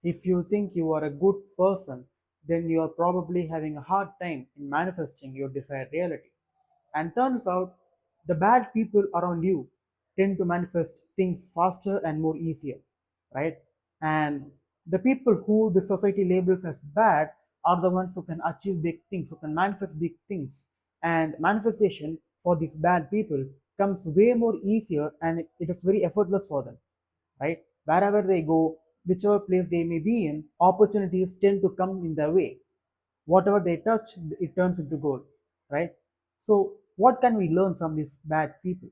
If you think you are a good person, then you are probably having a hard time in manifesting your desired reality. And turns out the bad people around you tend to manifest things faster and more easier, right? And the people who the society labels as bad are the ones who can achieve big things, who can manifest big things. And manifestation for these bad people comes way more easier and it is very effortless for them, right? Wherever they go, whichever place they may be in, opportunities tend to come in their way. Whatever they touch, it turns into gold, right? So, what can we learn from these bad people,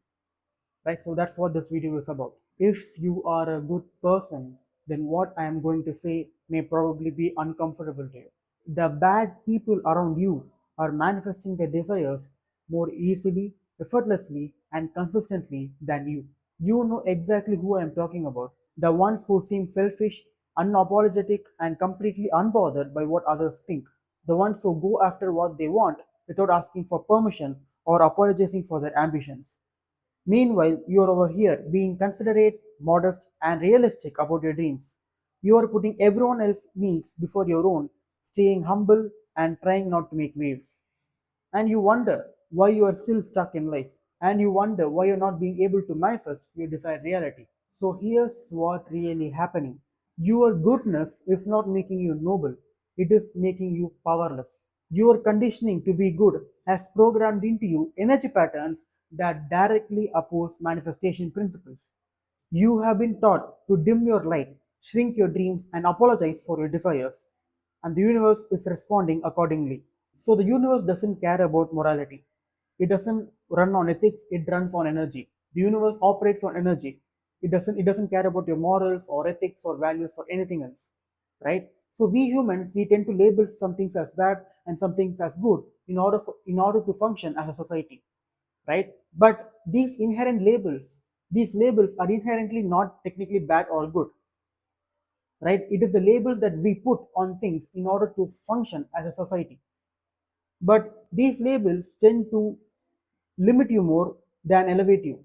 right? So, that's what this video is about. If you are a good person, then what I am going to say may probably be uncomfortable to you. The bad people around you are manifesting their desires more easily, effortlessly, and consistently than you. You know exactly who I am talking about. The ones who seem selfish, unapologetic, and completely unbothered by what others think. The ones who go after what they want without asking for permission or apologizing for their ambitions. Meanwhile, you are over here being considerate, modest, and realistic about your dreams. You are putting everyone else's needs before your own, staying humble and trying not to make waves. And you wonder why you are still stuck in life. And you wonder why you're not being able to manifest your desired reality. So here's what really happening. Your goodness is not making you noble, it is making you powerless. Your conditioning to be good has programmed into you energy patterns that directly oppose manifestation principles. You have been taught to dim your light, shrink your dreams, and apologize for your desires, and the universe is responding accordingly. So the universe doesn't care about morality. It doesn't run on ethics, it runs on energy. The universe operates on energy. It doesn't care about your morals or ethics or values or anything else. Right? So we humans we tend to label some things as bad and some things as good in order to function as a society. Right? But these labels are inherently not technically bad or good, right? It is the labels that we put on things in order to function as a society. But these labels tend to limit you more than elevate you.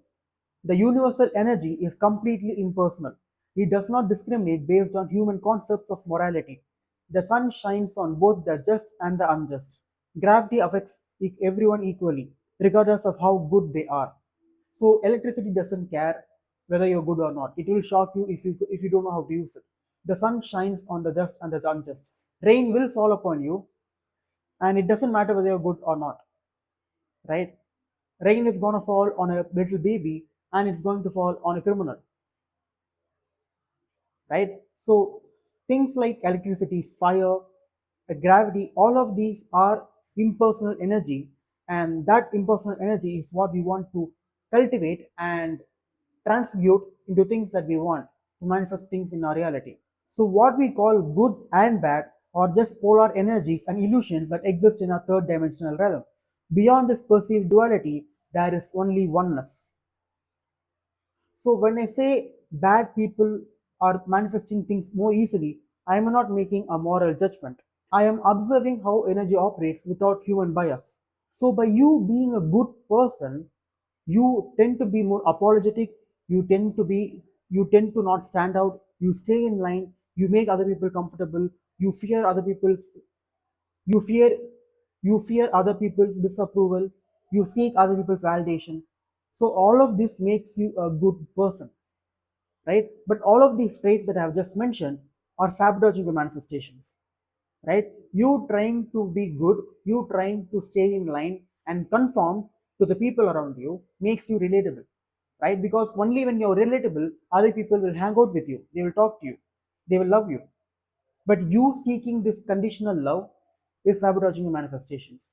The universal energy is completely impersonal. It does not discriminate based on human concepts of morality. The sun shines on both the just and the unjust. Gravity affects everyone equally, regardless of how good they are. So electricity doesn't care whether you're good or not. It will shock you if you don't know how to use it. The sun shines on the just and the unjust. Rain will fall upon you, and it doesn't matter whether you're good or not, right? Rain is going to fall on a little baby and it's going to fall on a criminal, right? So things like electricity, fire, gravity, all of these are impersonal energy, and that impersonal energy is what we want to cultivate and transmute into things that we want to manifest things in our reality. So what we call good and bad are just polar energies and illusions that exist in our third dimensional realm. Beyond this perceived duality, there is only oneness. So when I say bad people are manifesting things more easily, I am not making a moral judgment. I am observing how energy operates without human bias. So by you being a good person, you tend to be more apologetic, you tend to not stand out, you stay in line, you make other people comfortable, you fear other people's you fear you fear other people's disapproval, you seek other people's validation. So all of this makes you a good person, right? But all of these traits that I have just mentioned are sabotaging your manifestations, right? You trying to be good, you trying to stay in line and conform to the people around you makes you relatable, right? Because only when you're relatable, other people will hang out with you, they will talk to you, they will love you. But you seeking this conditional love is sabotaging your manifestations.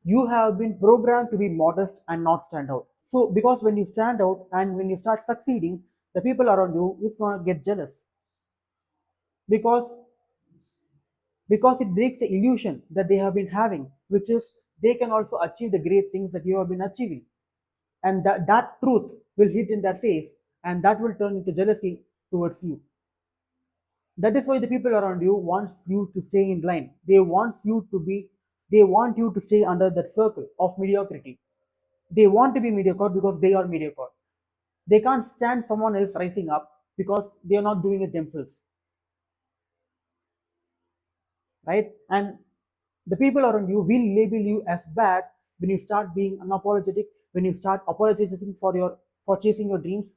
You have been programmed to be modest and not stand out. So, because when you stand out and when you start succeeding, the people around you is gonna get jealous because because it breaks the illusion that they have been having, which is they can also achieve the great things that you have been achieving, and that truth will hit in their face, and that will turn into jealousy towards you. That is why the people around you wants you to stay in line. They want you to stay under that circle of mediocrity. They want to be mediocre because they are mediocre. They can't stand someone else rising up because they are not doing it themselves. right? And the people around you will label you as bad when you start being unapologetic, when you start apologizing for chasing your dreams,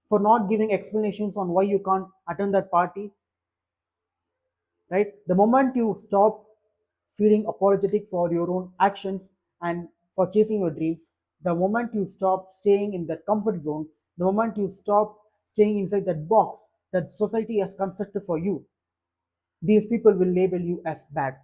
for not giving explanations on why you can't attend that party, right? The moment you stop feeling apologetic for your own actions and for chasing your dreams, the moment you stop staying in that comfort zone, the moment you stop staying inside that box that society has constructed for you, these people will label you as bad.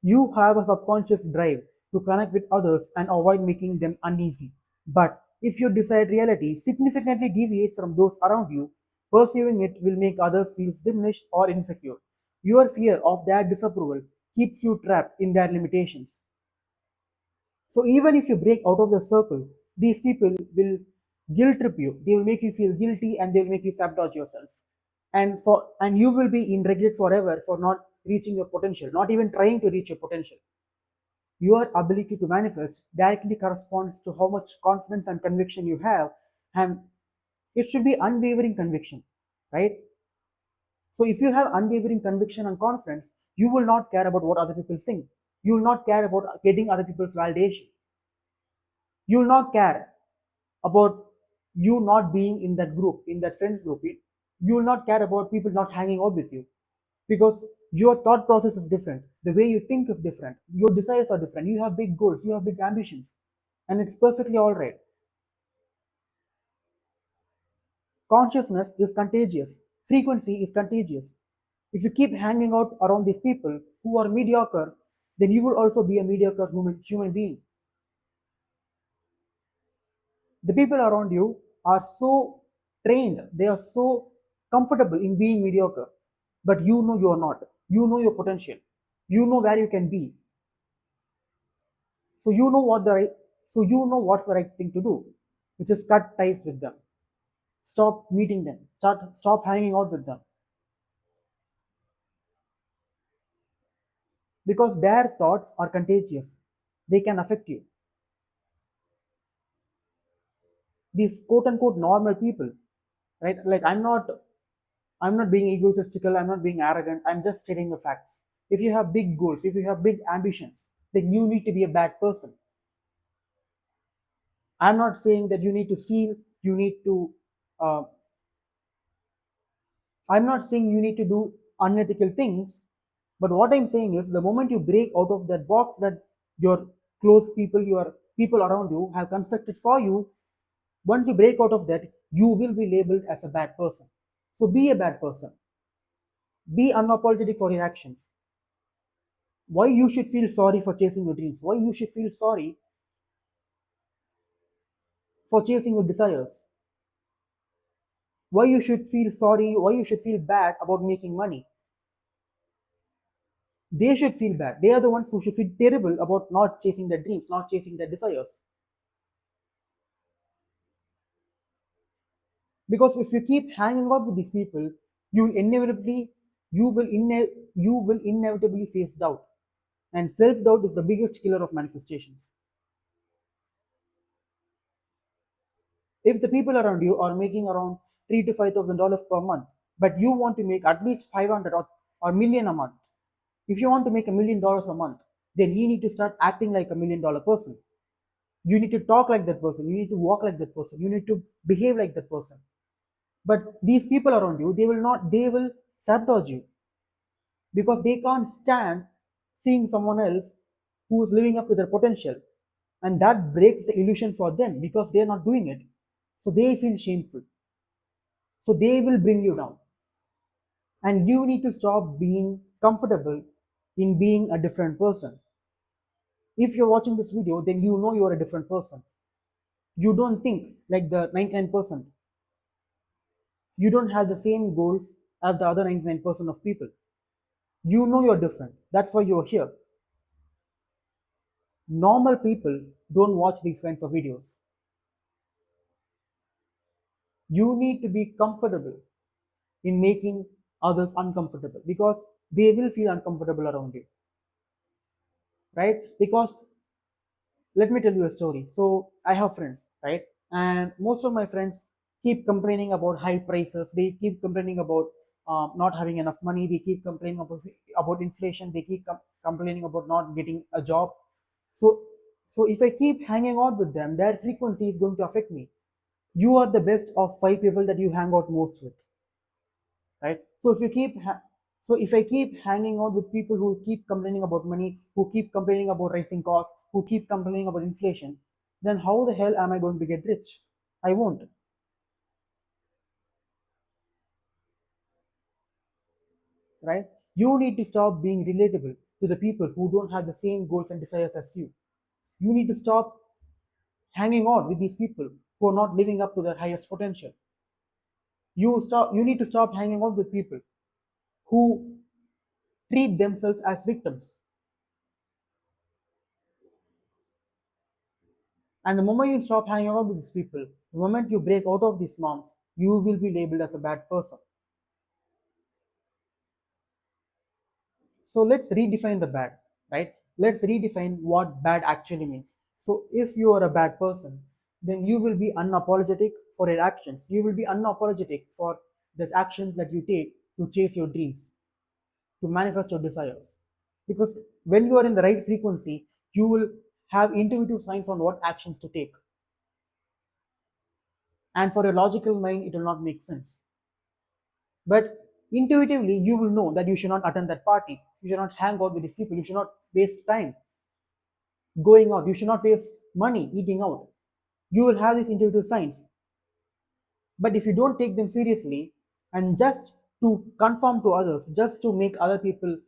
You have a subconscious drive to connect with others and avoid making them uneasy. But if your desired reality significantly deviates from those around you, pursuing it will make others feel diminished or insecure. Your fear of their disapproval keeps you trapped in their limitations. So even if you break out of the circle, these people will guilt trip you. They will make you feel guilty and they will make you sabotage yourself. And you will be in regret forever for not reaching your potential, not even trying to reach your potential. Your ability to manifest directly corresponds to how much confidence and conviction you have, and it should be unwavering conviction, right? So if you have unwavering conviction and confidence, you will not care about what other people think. You will not care about getting other people's validation. You will not care about you not being in that group, in that friends group. You will not care about people not hanging out with you, because your thought process is different. The way you think is different. Your desires are different. You have big goals. You have big ambitions, and it's perfectly all right. Consciousness is contagious. Frequency is contagious. If you keep hanging out around these people who are mediocre, then you will also be a mediocre human being. The people around you are so trained, they are so comfortable in being mediocre, but you know you are not. You know your potential. You know where you can be. So you know what the right, so you know what's the right thing to do, which is cut ties with them. Stop meeting them. Stop hanging out with them, because their thoughts are contagious. They can affect you. These quote unquote normal people, right? Like I'm not being egotistical, I'm not being arrogant, I'm just stating the facts. If you have big goals, if you have big ambitions, then you need to be a bad person. I'm not saying that you need to steal, you need to uh, I'm not saying you need to do unethical things, but what I'm saying is the moment you break out of that box that your close people, your people around you have constructed for you, once you break out of that, you will be labeled as a bad person. So be a bad person. Be unapologetic for your actions. Why you should feel sorry for chasing your dreams? Why you should feel sorry for chasing your desires? Why you should feel sorry? Why you should feel bad about making money? They should feel bad. They are the ones who should feel terrible about not chasing their dreams, not chasing their desires. Because if you keep hanging out with these people, you will inevitably you will inne- you will inevitably face doubt. And self-doubt is the biggest killer of manifestations. If the people around you are making around $3,000 to $5,000 per month, but you want to make at least 500 or million a month, if you want to make $1 million a month, then you need to start acting like a $1 million person. You need to talk like that person. You need to walk like that person. You need to behave like that person. But these people around you, they will sabotage you, because they can't stand seeing someone else who is living up to their potential. And that breaks the illusion for them because they are not doing it. So they feel shameful. So they will bring you down. And you need to stop being comfortable in being a different person. If you're watching this video, then you know you're a different person. You don't think like the 99%. You don't have the same goals as the other 99% of people. You know you're different. That's why you're here. Normal people don't watch these kinds of videos. You need to be comfortable in making others uncomfortable, because they will feel uncomfortable around you, right? Because let me tell you a story. So I have friends, right? And most of my friends keep complaining about high prices. They keep complaining about not having enough money, they keep complaining about inflation, they keep complaining about not getting a job. So so if I keep hanging out with them, their frequency is going to affect me. You are the best of five people that you hang out most with, right? So if I keep hanging out with people who keep complaining about money, who keep complaining about rising costs, who keep complaining about inflation, then how the hell am I going to get rich? I won't, right? You need to stop being relatable to the people who don't have the same goals and desires as you. You need to stop hanging out with these people who are not living up to their highest potential. You need to stop hanging out with people who treat themselves as victims. And the moment you stop hanging out with these people, the moment you break out of these norms, you will be labeled as a bad person. So let's redefine the bad, right? Let's redefine what bad actually means. So if you are a bad person, then you will be unapologetic for your actions. You will be unapologetic for the actions that you take to chase your dreams, to manifest your desires. Because when you are in the right frequency, you will have intuitive signs on what actions to take. And for a logical mind, it will not make sense. But intuitively, you will know that you should not attend that party. You should not hang out with these people. You should not waste time going out. You should not waste money eating out. You will have these intuitive signs. But if you don't take them seriously and just to conform to others, just to make other people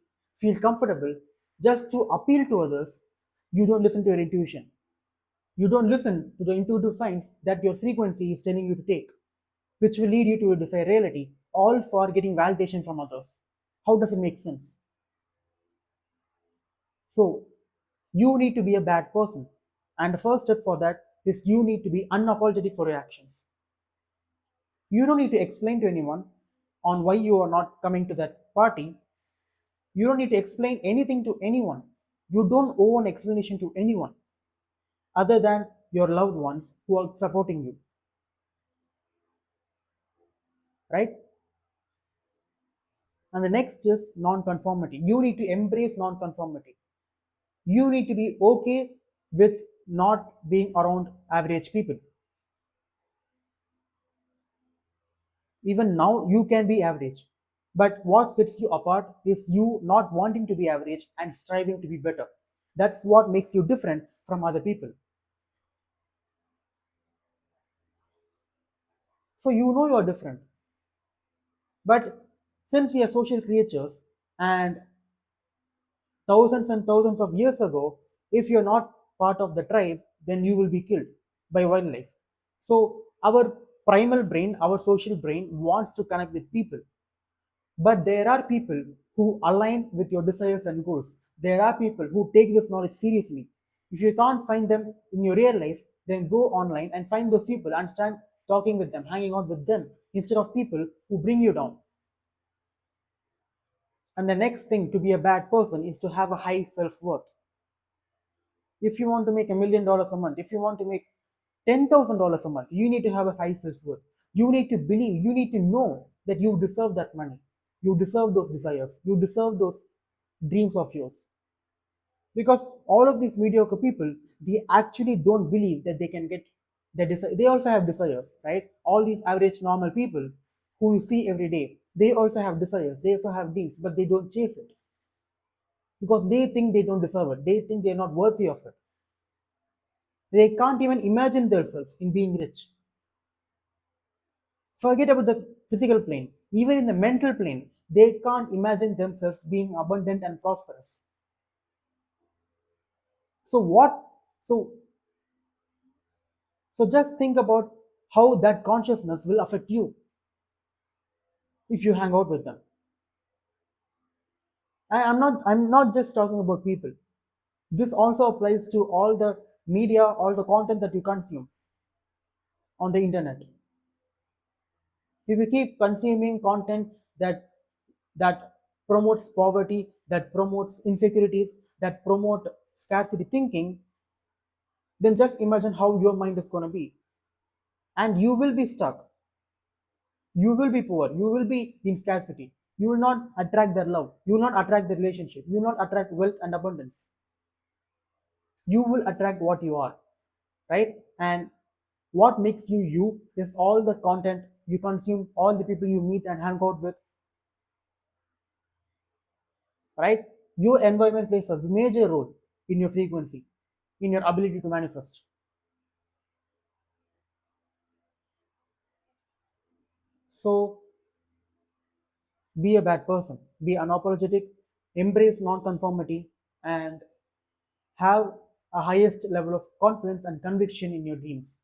feel comfortable, just to appeal to others, you don't listen to your intuition. You don't listen to the intuitive signs that your frequency is telling you to take, which will lead you to a desired reality, all for getting validation from others. How does it make sense? So, you need to be a bad person. And the first step for that is you need to be unapologetic for your actions. You don't need to explain to anyone on why you are not coming to that party. You don't need to explain anything to anyone. You don't owe an explanation to anyone other than your loved ones who are supporting you, right? And the next is non-conformity. You need to embrace non-conformity. You need to be okay with not being around average people. Even now, you can be average. But what sets you apart is you not wanting to be average and striving to be better. That's what makes you different from other people. So you know you're different. But since we are social creatures and thousands and thousands of years ago, if you're not part of the tribe, then you will be killed by wildlife. So our primal brain, our social brain wants to connect with people. But there are people who align with your desires and goals. There are people who take this knowledge seriously. If you can't find them in your real life, then go online and find those people and start talking with them, hanging out with them, instead of people who bring you down. And the next thing to be a bad person is to have a high self worth. If you want to make $1 million a month, if you want to make $10,000 a month, you need to have a high self worth. You need to believe, you need to know that you deserve that money. You deserve those desires. You deserve those dreams of yours. Because all of these mediocre people, they actually don't believe that they can get their desire. They also have desires, right? All these average normal people who you see every day, they also have desires. They also have dreams, but they don't chase it because they think they don't deserve it. They think they're not worthy of it. They can't even imagine themselves in being rich. Forget about the physical plane. Even in the mental plane, they can't imagine themselves being abundant and prosperous. So what? So so just think about how that consciousness will affect you if you hang out with them. I'm not just talking about people. This also applies to all the media, all the content that you consume on the internet. If you keep consuming content that promotes poverty, that promotes insecurities, that promote scarcity thinking, then just imagine how your mind is going to be, and you will be stuck. You will be poor, you will be in scarcity, you will not attract their love, you will not attract the relationship, you will not attract wealth and abundance. You will attract what you are, right? And what makes you you is all the content you consume, all the people you meet and hang out with, right? Your environment plays a major role in your frequency, in your ability to manifest. So be a bad person, be unapologetic, embrace non-conformity, and have a highest level of confidence and conviction in your dreams.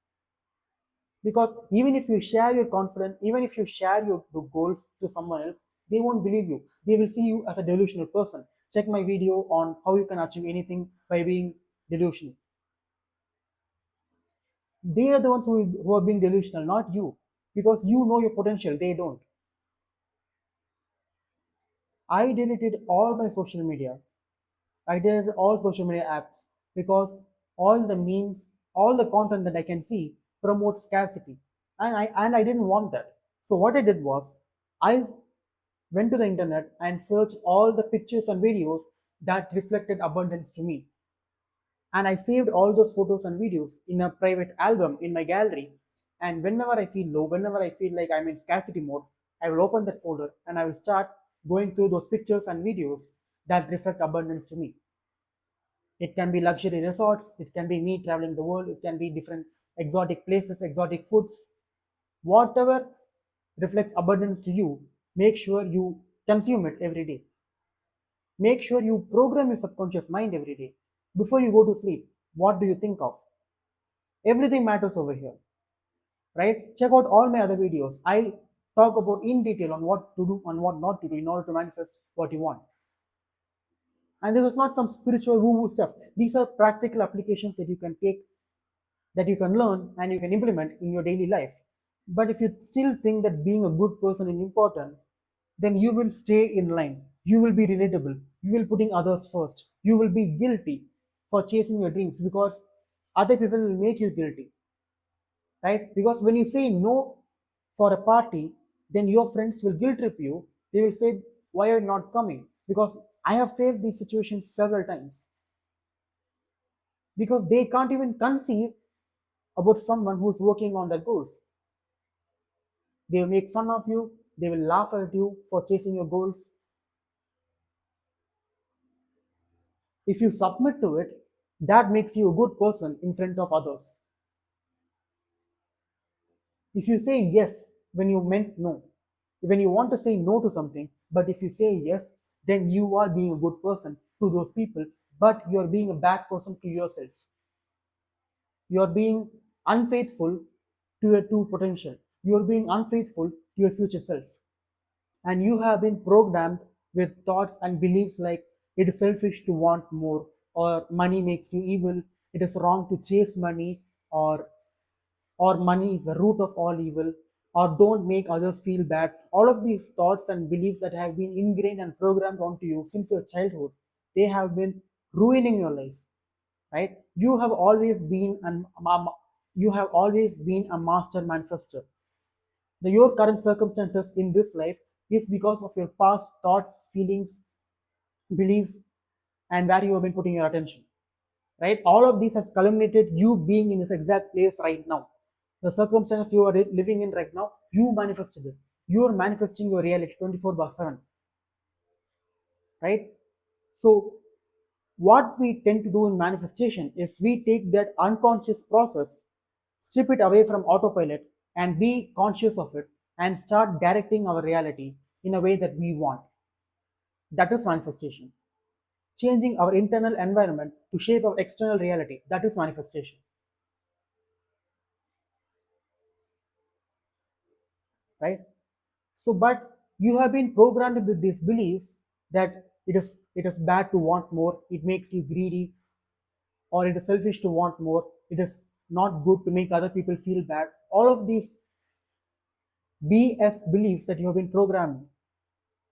Because even if you share your confidence, even if you share your goals to someone else, they won't believe you. They will see you as a delusional person. Check my video on how you can achieve anything by being delusional. They are the ones who are being delusional, not you. Because you know your potential, they don't. I deleted all my social media. I deleted all social media apps because all the memes, all the content that I can see promotes scarcity. And I didn't want that. So what I did was I went to the internet and searched all the pictures and videos that reflected abundance to me. And I saved all those photos and videos in a private album in my gallery. And whenever I feel low, whenever I feel like I'm in scarcity mode, I will open that folder and I will start going through those pictures and videos that reflect abundance to me. It can be luxury resorts, it can be me traveling the world, it can be different exotic places, exotic foods. Whatever reflects abundance to you, make sure you consume it every day. Make sure you program your subconscious mind every day. Before you go to sleep, what do you think of? Everything matters over here, right? Check out all my other videos. I talk about in detail on what to do and what not to do in order to manifest what you want. And this is not some spiritual woo-woo stuff. These are practical applications that you can take, that you can learn and you can implement in your daily life. But if you still think that being a good person is important, then you will stay in line. You will be relatable. You will putting others first. You will be guilty for chasing your dreams because other people will make you guilty, right? Because when you say no for a party, then your friends will guilt trip you. They will say, "Why are you not coming?" Because I have faced these situations several times because they can't even conceive about someone who's working on their goals. They will make fun of you, they will laugh at you for chasing your goals. If you submit to it, that makes you a good person in front of others. If you say yes when you meant no, when you want to say no to something, but if you say yes, then you are being a good person to those people, but you are being a bad person to yourself. You are being unfaithful to your true potential. You are being unfaithful to your future self. And you have been programmed with thoughts and beliefs like it is selfish to want more, or money makes you evil, it is wrong to chase money, or money is the root of all evil, or don't make others feel bad. All of these thoughts and beliefs that have been ingrained and programmed onto you since your childhood, they have been ruining your life, right? You have always been a master manifester. Your current circumstances in this life is because of your past thoughts, feelings, beliefs, and where you have been putting your attention. Right? All of these has culminated you being in this exact place right now. The circumstances you are living in right now, you manifested it. You are manifesting your reality 24/7. Right? So, what we tend to do in manifestation is we take that unconscious process, strip it away from autopilot, and be conscious of it and start directing our reality in a way that we want. That is manifestation. Changing our internal environment to shape our external reality. That is manifestation. Right? So, but you have been programmed with these beliefs that it is bad to want more, it makes you greedy, or it is selfish to want more, it is not good to make other people feel bad. All of these BS beliefs that you have been programmed,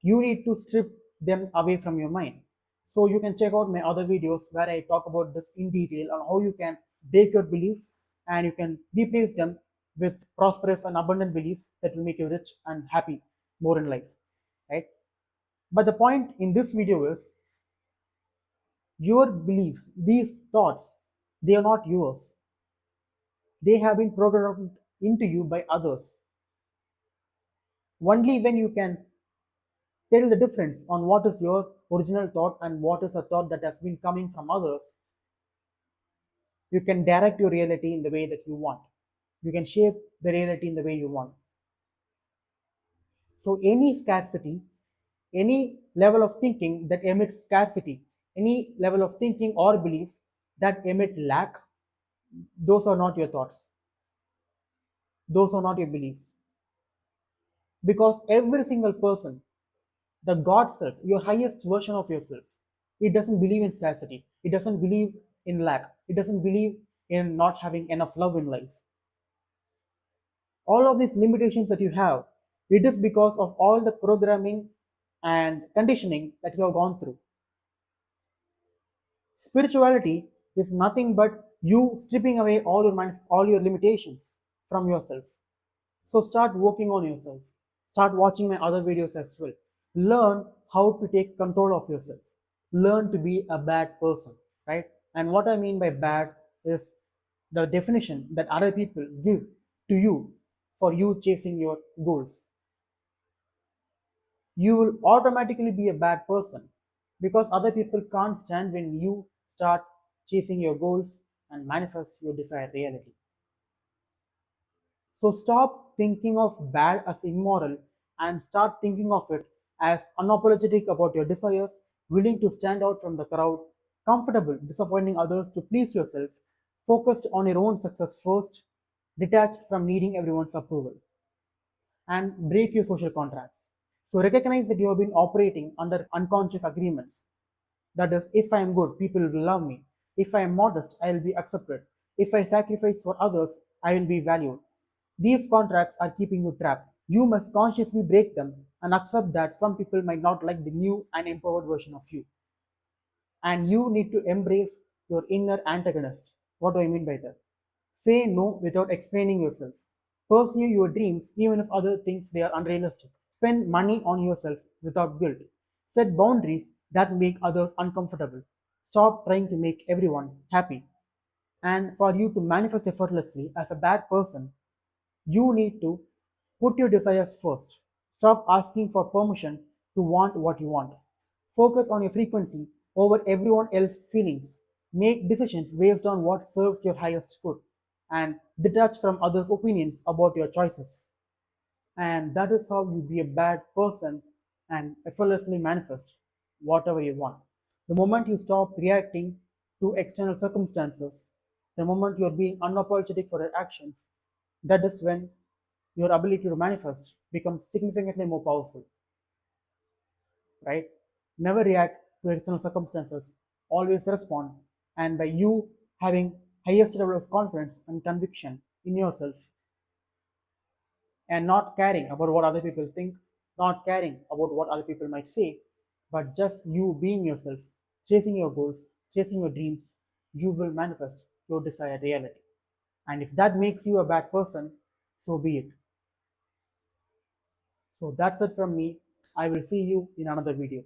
you need to strip them away from your mind. So you can check out my other videos where I talk about this in detail on how you can break your beliefs and you can replace them with prosperous and abundant beliefs that will make you rich and happy more in life, right? But the point in this video is your beliefs, these thoughts, they are not yours. They have been programmed into you by others. Only when you can tell the difference on what is your original thought and what is a thought that has been coming from others, you can direct your reality in the way that you want. You can shape the reality in the way you want. So, any scarcity, any level of thinking that emits scarcity, any level of thinking or belief that emit lack, those are not your thoughts. Those are not your beliefs. Because every single person, the God self, your highest version of yourself, it doesn't believe in scarcity. It doesn't believe in lack. It doesn't believe in not having enough love in life. All of these limitations that you have, it is because of all the programming and conditioning that you have gone through. Spirituality is nothing but you stripping away all your limitations from yourself. So start working on yourself. Start watching my other videos as well. Learn how to take control of yourself. Learn to be a bad person, right? And what I mean by bad is the definition that other people give to you for you chasing your goals. You will automatically be a bad person because other people can't stand when you start chasing your goals and manifest your desired reality. So stop thinking of bad as immoral and start thinking of it as unapologetic about your desires, willing to stand out from the crowd, comfortable disappointing others to please yourself, focused on your own success first, detached from needing everyone's approval, and break your social contracts. So recognize that you have been operating under unconscious agreements. That is, if I am good, people will love me. If I am modest, I will be accepted. If I sacrifice for others, I will be valued. These contracts are keeping you trapped. You must consciously break them and accept that some people might not like the new and empowered version of you. And you need to embrace your inner antagonist. What do I mean by that? Say no without explaining yourself. Pursue your dreams even if others think they are unrealistic. Spend money on yourself without guilt. Set boundaries that make others uncomfortable. Stop trying to make everyone happy. And for you to manifest effortlessly as a bad person, you need to put your desires first. Stop asking for permission to want what you want. Focus on your frequency over everyone else's feelings. Make decisions based on what serves your highest good and detach from others' opinions about your choices. And that is how you be a bad person and effortlessly manifest whatever you want. The moment you stop reacting to external circumstances, the moment you're being unapologetic for your actions, that is when your ability to manifest becomes significantly more powerful, right? Never react to external circumstances, always respond. And by you having highest level of confidence and conviction in yourself, and not caring about what other people think, not caring about what other people might say, but just you being yourself, chasing your goals, chasing your dreams, you will manifest your desired reality. And if that makes you a bad person, so be it. So that's it from me. I will see you in another video.